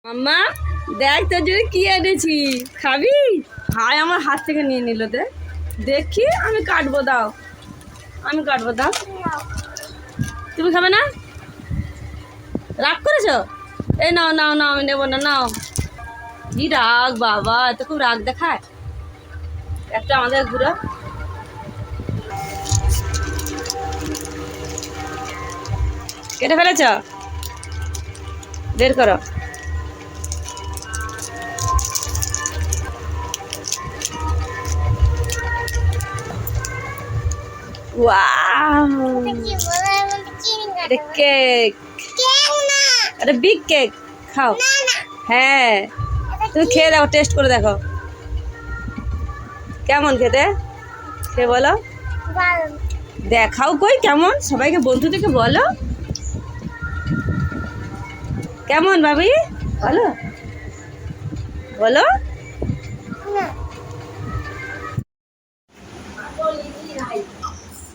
মাম্মা দেখ তোর জন্য কি এনেছি, খাবি? হাই আমার হাত থেকে নিয়ে নিল। দেখি আমি কাটবো, দাও আমি কাটবো, দাও। তুমি খাবে না? রাগ করেছো? এই নাও নাও নাও, আমি নেবো না, নাও। কি রাগ বাবা, এত খুব রাগ দেখায়। একটা আমাদের ঘুরো। কেটে ফেলেছ? বের করো। ওয়াও, এটা কেক। এটা বিগ কেক, খাও। হ্যাঁ, তুমি খেয়ে দেখো, টেস্ট করে দেখো কেমন খেতে, খেয়ে বলো। দেখাও কই কেমন, সবাইকে বন্ধুদেরকে বলো কেমন ভাবি, বলো বলো।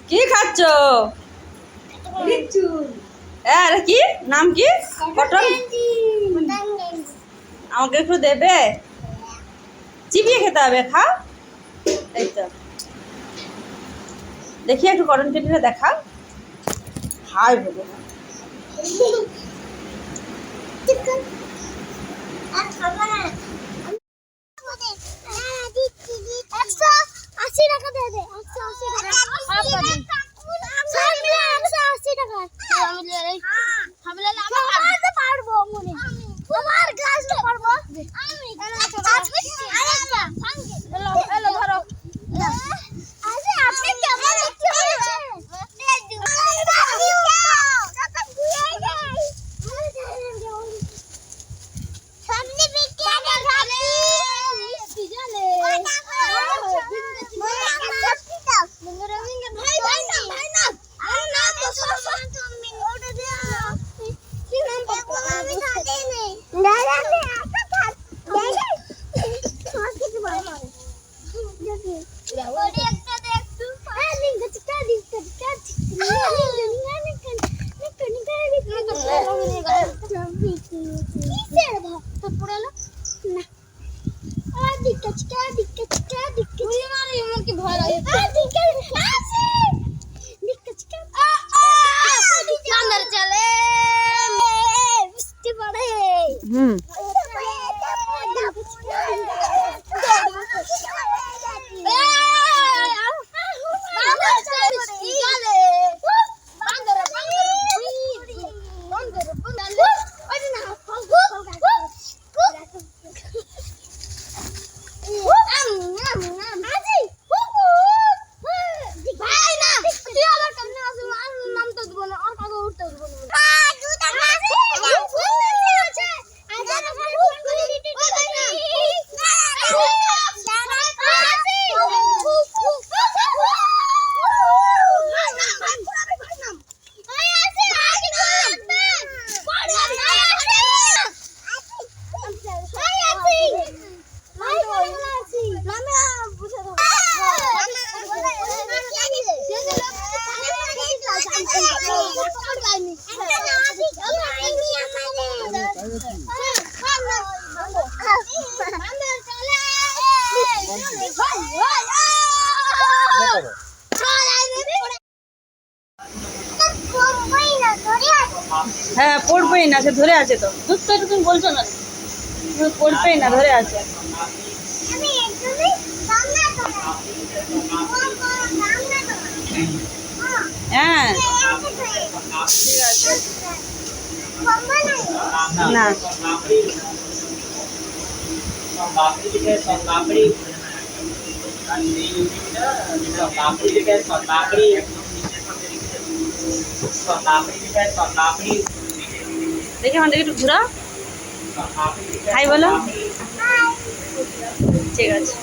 কি খাচ্ছ? আরে কি নাম, কি পটল? আমাকে একটু দেবে? চিবিয়ে খেতে হবে, খাও। এই তো দেখি একটু কটন ক্যান্ডিটা দেখা। হাই বলে হ্যাঁ পড়বেই না, সে ধরে আছে তো। দুধ তো তুমি বলছো না, তুমি পড়বেই না, ধরে আছে। হ্যাঁ ঠিক আছে। না দেখি আমাদের একটু ঘুরা, হাই বলো। ঠিক আছে।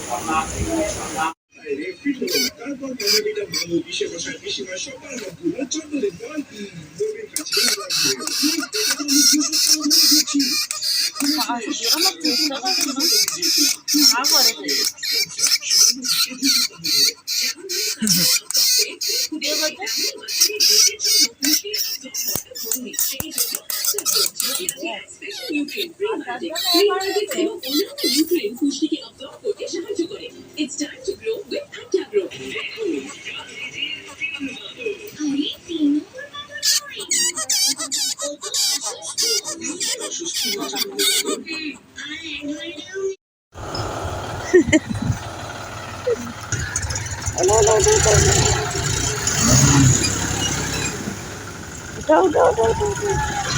উঠাও উঠাও উঠাও উঠাও